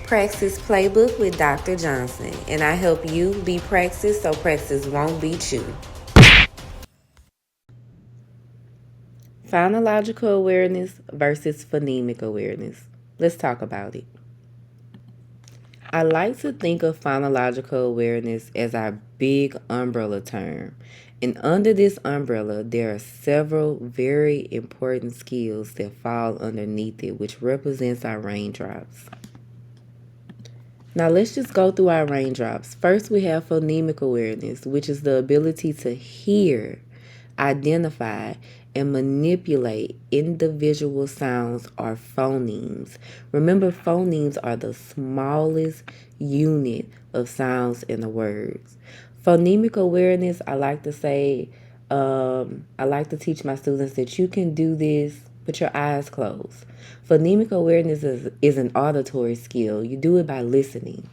Praxis Playbook with Dr. Johnson, and I help you be Praxis so Praxis won't beat you. Phonological awareness versus phonemic awareness. Let's talk about it. I like to think of phonological awareness as our big umbrella term. And under this umbrella, there are several very important skills that fall underneath it, which represents our raindrops. Now let's just go through our raindrops. First, we have phonemic awareness, which is the ability to hear, identify, and manipulate individual sounds or phonemes. Remember, phonemes are the smallest unit of sounds in the words. Phonemic awareness, I like to say, I like to teach my students that you can do this with your eyes closed. Phonemic awareness is an auditory skill. You do it by listening.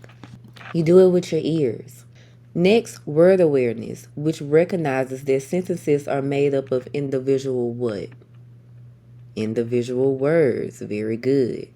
You do it with your ears. Next, word awareness, which recognizes that sentences are made up of individual what? Individual words. Very good.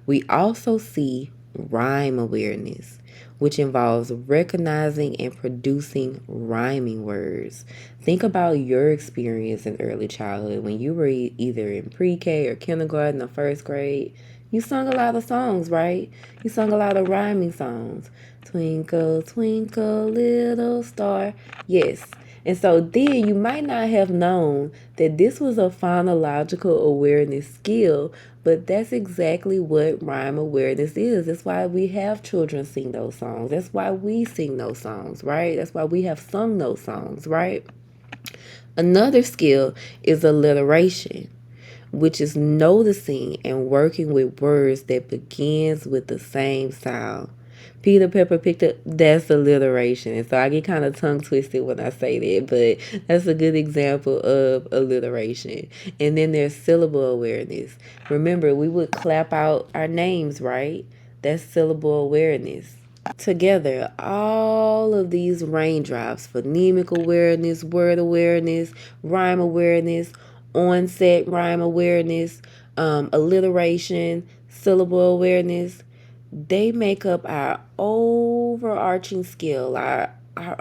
We also see rhyme awareness, which involves recognizing and producing rhyming words. Think about your experience in early childhood when you were either in pre-K or kindergarten or first grade. You sung a lot of songs, right? You sung a lot of rhyming songs. Twinkle, twinkle, little star. Yes. And so then you might not have known that this was a phonological awareness skill, but that's exactly what rhyme awareness is. That's why we have children sing those songs. That's why we sing those songs, right? That's why we have sung those songs, right? Another skill is alliteration, which is noticing and working with words that begins with the same sound. Peter Pepper picked up, that's alliteration. And so I get kind of tongue twisted when I say that, but that's a good example of alliteration. And then there's syllable awareness. Remember, we would clap out our names, right? That's syllable awareness. Together, all of these raindrops, phonemic awareness, word awareness, rhyme awareness, onset rhyme awareness, alliteration, syllable awareness, they make up our overarching skill, our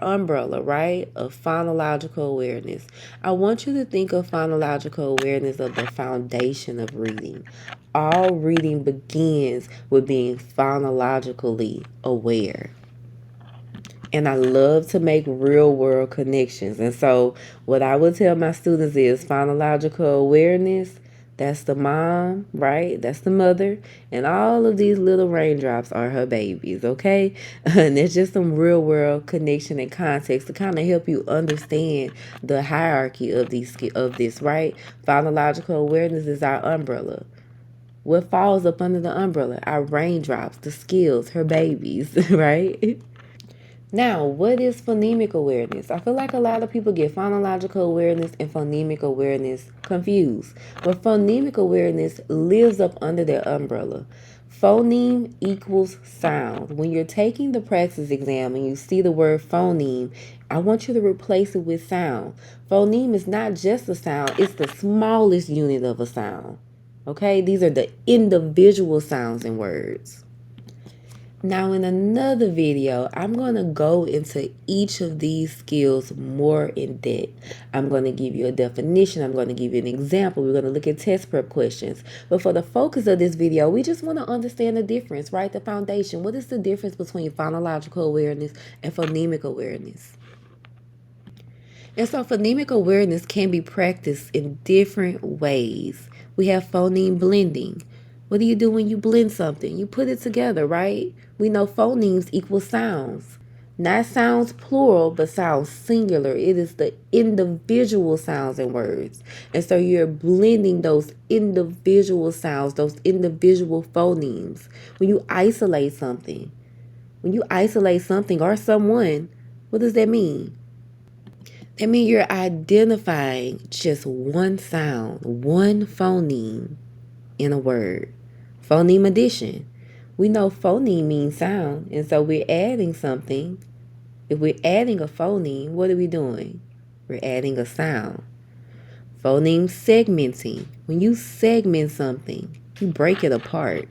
umbrella, right, of phonological awareness. I want you to think of phonological awareness of the foundation of reading. All reading begins with being phonologically aware. And I love to make real world connections. And so what I would tell my students is phonological awareness. That's the mom, right? That's the mother. And all of these little raindrops are her babies, okay? And it's just some real world connection and context to kind of help you understand the hierarchy of this, right? Phonological awareness is our umbrella. What falls up under the umbrella? Our raindrops, the skills, her babies, right? Now, what is phonemic awareness? I feel like a lot of people get phonological awareness and phonemic awareness confused. But phonemic awareness lives up under their umbrella. Phoneme equals sound. When you're taking the Praxis exam and you see the word phoneme, I want you to replace it with sound. Phoneme is not just a sound, it's the smallest unit of a sound. Okay, these are the individual sounds in words. Now in another video, I'm going to go into each of these skills more in depth. I'm going to give you a definition. I'm going to give you an example. We're going to look at test prep questions. But for the focus of this video, we just want to understand the difference, right? The foundation. What is the difference between phonological awareness and phonemic awareness? And so phonemic awareness can be practiced in different ways. We have phoneme blending. What do you do when you blend something? You put it together, right? We know phonemes equal sounds. Not sounds plural, but sounds singular. It is the individual sounds in words. And so you're blending those individual sounds, those individual phonemes. When you isolate something or someone, what does that mean? That means you're identifying just one sound, one phoneme in a word. Phoneme addition. We know phoneme means sound, and so we're adding something. If we're adding a phoneme, what are we doing? We're adding a sound. Phoneme segmenting. When you segment something, you break it apart.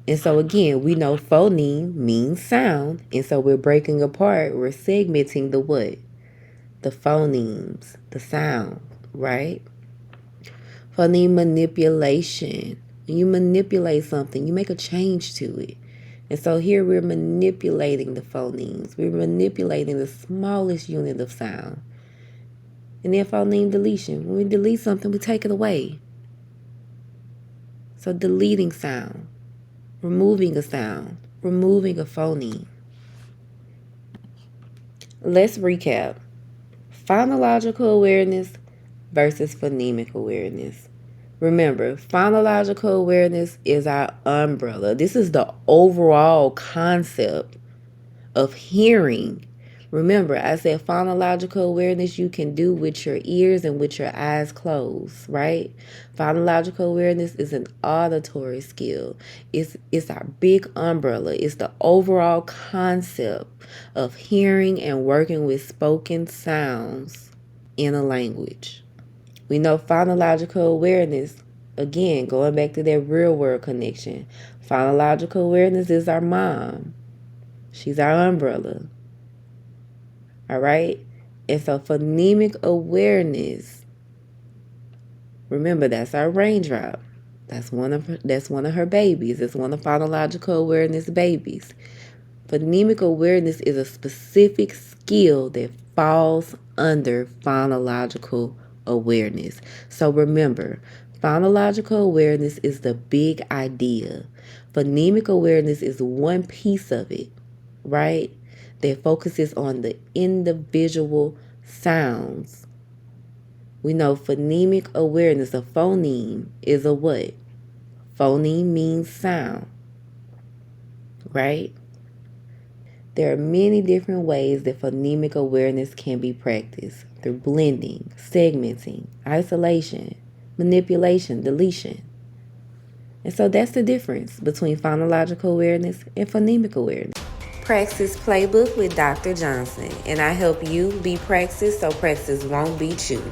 And so again, we know phoneme means sound. And so we're breaking apart, we're segmenting the what? The phonemes, the sound, right? Phoneme manipulation. When you manipulate something, you make a change to it. And so here we're manipulating the phonemes. We're manipulating the smallest unit of sound. And then phoneme deletion. When we delete something, we take it away. So deleting sound, removing a sound, removing a phoneme. Let's recap. Phonological awareness versus phonemic awareness. Remember, phonological awareness is our umbrella. This is the overall concept of hearing. Remember, I said phonological awareness you can do with your ears and with your eyes closed, right? Phonological awareness is an auditory skill. It's our big umbrella. It's the overall concept of hearing and working with spoken sounds in a language. We know phonological awareness, again, going back to that real world connection. Phonological awareness is our mom. She's our umbrella. All right? And so phonemic awareness, remember that's our raindrop. That's one of her babies. It's one of phonological awareness babies. Phonemic awareness is a specific skill that falls under phonological awareness. So remember, phonological awareness is the big idea. Phonemic awareness is one piece of it, right? That focuses on the individual sounds. We know phonemic awareness, a phoneme is a what? Phoneme means sound, right? There are many different ways that phonemic awareness can be practiced through blending, segmenting, isolation, manipulation, deletion. And so that's the difference between phonological awareness and phonemic awareness. Praxis Playbook with Dr. Johnson, and I help you be Praxis so Praxis won't beat you.